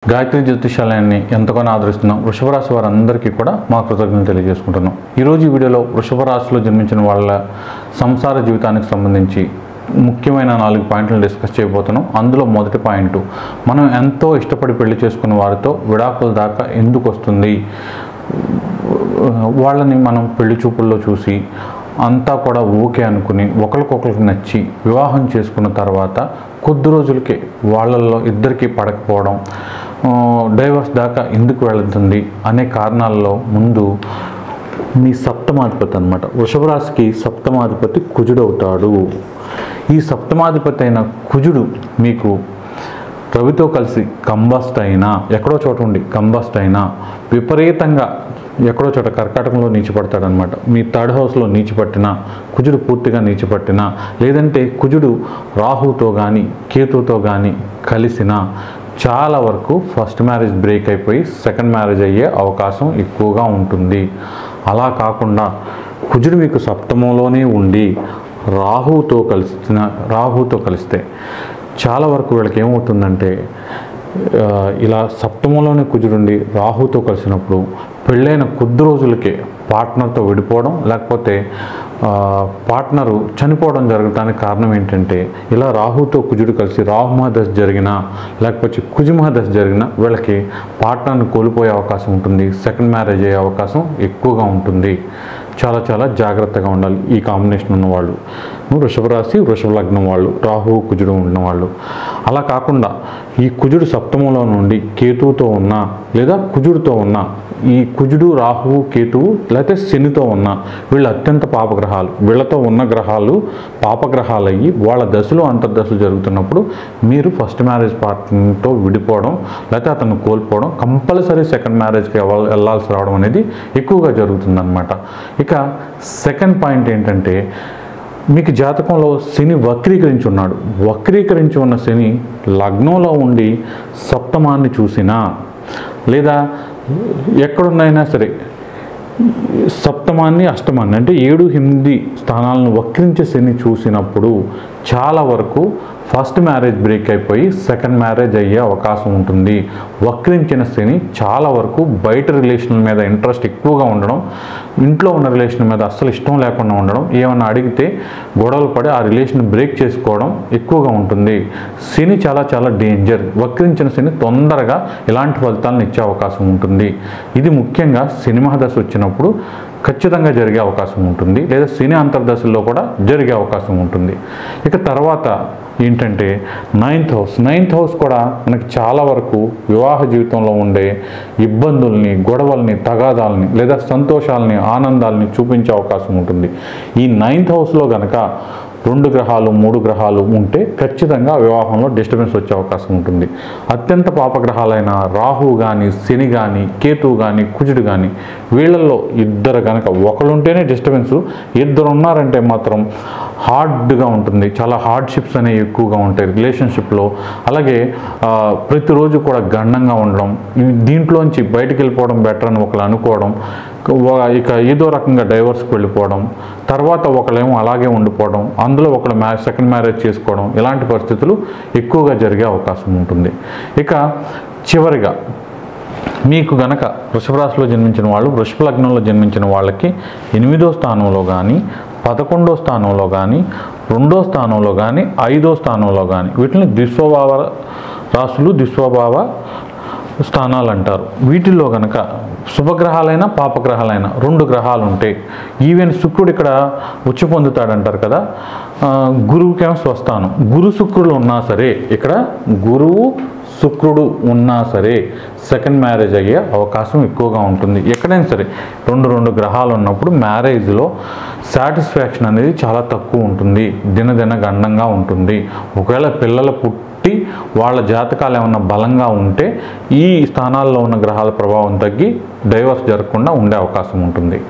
గాయత్రి జ్యోతిషాలయాన్ని ఎంతగానో ఆదరిస్తున్నాం వృషభ రాశి వారందరికీ కూడా మా కృతజ్ఞతలు తెలియజేసుకుంటున్నాం. ఈరోజు ఈ వీడియోలో వృషభ రాశిలో జన్మించిన వాళ్ళ సంసార జీవితానికి సంబంధించి ముఖ్యమైన 4 పాయింట్లను డిస్కస్ చేయబోతున్నాం. అందులో మొదటి పాయింట్, మనం ఎంతో ఇష్టపడి పెళ్లి చేసుకున్న వారితో విడాకుల దాకా ఎందుకు వస్తుంది? వాళ్ళని మనం పెళ్లి చూపుల్లో చూసి అంతా కూడా ఓకే అనుకుని ఒకరికొకరికి నచ్చి వివాహం చేసుకున్న తర్వాత కొద్ది రోజులకే వాళ్ళల్లో ఇద్దరికి పడకపోవడం, డైవర్స్ దాకా ఎందుకు వెళుతుంది అనే కారణాల్లో ముందు మీ సప్తమాధిపతి అన్నమాట. వృషభ రాశికి సప్తమాధిపతి కుజుడు అవుతాడు. ఈ సప్తమాధిపతి అయిన కుజుడు మీకు రవితో కలిసి కంబస్ట్ అయినా, ఎక్కడో చోట ఉండి కంబస్ట్ అయినా, విపరీతంగా ఎక్కడో చోట కర్కాటకంలో నీచిపడతాడనమాట. మీ థర్డ్ హౌస్లో నీచిపట్టినా, కుజుడు పూర్తిగా నీచిపట్టినా, లేదంటే కుజుడు రాహుతో కానీ కేతుతో కానీ కలిసినా చాలా వరకు ఫస్ట్ మ్యారేజ్ బ్రేక్ అయిపోయి సెకండ్ మ్యారేజ్ అయ్యే అవకాశం ఎక్కువగా ఉంటుంది. అలా కాకుండా కుజుడు మీకు సప్తమంలోనే ఉండి రాహుతో కలిస్తే చాలా వరకు వీళ్ళకి ఏమవుతుందంటే, ఇలా సప్తమంలోనే కుజుడుండి రాహుతో కలిసినప్పుడు పెళ్ళైన కొద్ది రోజులకే పార్ట్నర్తో విడిపోవడం, లేకపోతే పార్ట్నరు చనిపోవడం జరగడానికి కారణం ఏంటంటే, ఇలా రాహుతో కుజుడు కలిసి రాహుమహదశ జరిగినా లేకపోతే కుజుమహదశ జరిగినా వీళ్ళకి పార్ట్నర్ని కోల్పోయే అవకాశం ఉంటుంది. సెకండ్ మ్యారేజ్ అయ్యే అవకాశం ఎక్కువగా ఉంటుంది. చాలా జాగ్రత్తగా ఉండాలి ఈ కాంబినేషన్ ఉన్నవాళ్ళు, వృషభ రాశి వృషభ లగ్నం వాళ్ళు, రాహు కుజుడు ఉన్నవాళ్ళు. అలా కాకుండా ఈ కుజుడు సప్తమంలో నుండి కేతువుతో ఉన్నా, లేదా కుజుడితో ఉన్నా, ఈ కుజుడు రాహువు కేతువు లేకపోతే శనితో ఉన్నా, వీళ్ళు అత్యంత పాపగ్రహాలు. వీళ్ళతో ఉన్న గ్రహాలు పాపగ్రహాలు అయ్యి వాళ్ళ దశలు అంతర్దశలు జరుగుతున్నప్పుడు మీరు ఫస్ట్ మ్యారేజ్ పార్ట్నర్తో విడిపోవడం లేకపోతే అతను కోల్పోవడం, కంపల్సరీ సెకండ్ మ్యారేజ్కి వెళ్ళాల్సి రావడం అనేది ఎక్కువగా జరుగుతుందన్నమాట. ఇక సెకండ్ పాయింట్ ఏంటంటే, మీకు జాతకంలో శని వక్రీకరించి ఉన్నాడు. వక్రీకరించి ఉన్న శని లగ్నంలో ఉండి సప్తమాన్ని చూసినా, లేదా ఎక్కడున్నైనా సరే సప్తమాన్ని అష్టమాన్ని అంటే 7, 8 స్థానాలను వక్రించే శని చూసినప్పుడు చాలా వరకు ఫస్ట్ మ్యారేజ్ బ్రేక్ అయిపోయి సెకండ్ మ్యారేజ్ అయ్యే అవకాశం ఉంటుంది. వక్రించిన శని చాలా వరకు బయట రిలేషన్ల మీద ఇంట్రెస్ట్ ఎక్కువగా ఉండడం, ఇంట్లో ఉన్న రిలేషన్ మీద అస్సలు ఇష్టం లేకుండా ఉండడం, ఏమన్నా అడిగితే గొడవలు పడి ఆ రిలేషన్ బ్రేక్ చేసుకోవడం ఎక్కువగా ఉంటుంది. శని చాలా డేంజర్. వక్రించిన శని తొందరగా ఇలాంటి ఫలితాలను ఇచ్చే అవకాశం ఉంటుంది. ఇది ముఖ్యంగా శని మహాదశ వచ్చినప్పుడు ఖచ్చితంగా జరిగే అవకాశం ఉంటుంది, లేదా శని అంతర్దశల్లో కూడా జరిగే అవకాశం ఉంటుంది. ఇక తర్వాత ఏంటంటే నైన్త్ హౌస్ కూడా మనకి చాలా వరకు వివాహ జీవితంలో ఉండే ఇబ్బందుల్ని, గొడవల్ని, తగాదాలని, లేదా సంతోషాలని, ఆనందాలని చూపించే అవకాశం ఉంటుంది. ఈ 9th హౌస్లో కనుక 2 గ్రహాలు 3 గ్రహాలు ఉంటే ఖచ్చితంగా వివాహంలో డిస్టర్బెన్స్ వచ్చే అవకాశం ఉంటుంది. అత్యంత పాపగ్రహాలైన రాహు కానీ, శని కానీ, కేతువు కానీ, కుజుడు కానీ, వీళ్ళల్లో ఇద్దరు కనుక ఒకరుంటేనే డిస్టర్బెన్స్, ఇద్దరు ఉన్నారంటే మాత్రం హార్డ్గా ఉంటుంది. చాలా హార్డ్షిప్స్ అనేవి ఎక్కువగా ఉంటాయి రిలేషన్షిప్లో. అలాగే ప్రతిరోజు కూడా గండంగా ఉండడం, దీంట్లోంచి బయటికి వెళ్ళిపోవడం బెటర్ అని ఒకరు అనుకోవడం, ఇక ఏదో రకంగా డైవర్స్కి వెళ్ళిపోవడం, తర్వాత ఒకళ్ళేమో అలాగే ఉండిపోవడం, అందులో ఒకళ్ళు సెకండ్ మ్యారేజ్ చేసుకోవడం, ఇలాంటి పరిస్థితులు ఎక్కువగా జరిగే అవకాశం ఉంటుంది. ఇక చివరిగా మీకు గనక వృషభ రాశిలో జన్మించిన వాళ్ళు, వృషభ లగ్నంలో జన్మించిన వాళ్ళకి 8వ స్థానంలో కానీ, 11వ స్థానంలో కానీ, 2వ స్థానంలో కానీ, 5వ స్థానంలో కానీ, వీటిని ద్విస్వభావ రాశులు, ద్విస్వభావ స్థానాలు అంటారు. వీటిల్లో కనుక శుభగ్రహాలైనా పాపగ్రహాలైనా 2 గ్రహాలు ఉంటాయి. ఈవెన్ శుక్రుడు ఇక్కడ ఉచ్చి పొందుతాడంటారు కదా, గురువుకేమో స్వస్థానం. గురు శుక్రుడు ఉన్నా సరే, ఇక్కడ గురువు శుక్రుడు ఉన్నా సరే సెకండ్ మ్యారేజ్ అయ్యే అవకాశం ఎక్కువగా ఉంటుంది. ఎక్కడైనా సరే 2 గ్రహాలు ఉన్నప్పుడు మ్యారేజ్లో సాటిస్ఫాక్షన్ అనేది చాలా తక్కువ ఉంటుంది, దినదిన గండంగా ఉంటుంది. ఒకవేళ పిల్లలు పుట్టి వాళ్ళ జాతకాలు ఏమన్నా బలంగా ఉంటే ఈ స్థానాల్లో ఉన్న గ్రహాల ప్రభావం తగ్గి డైవర్స్ జరగకుండా ఉండే అవకాశం ఉంటుంది.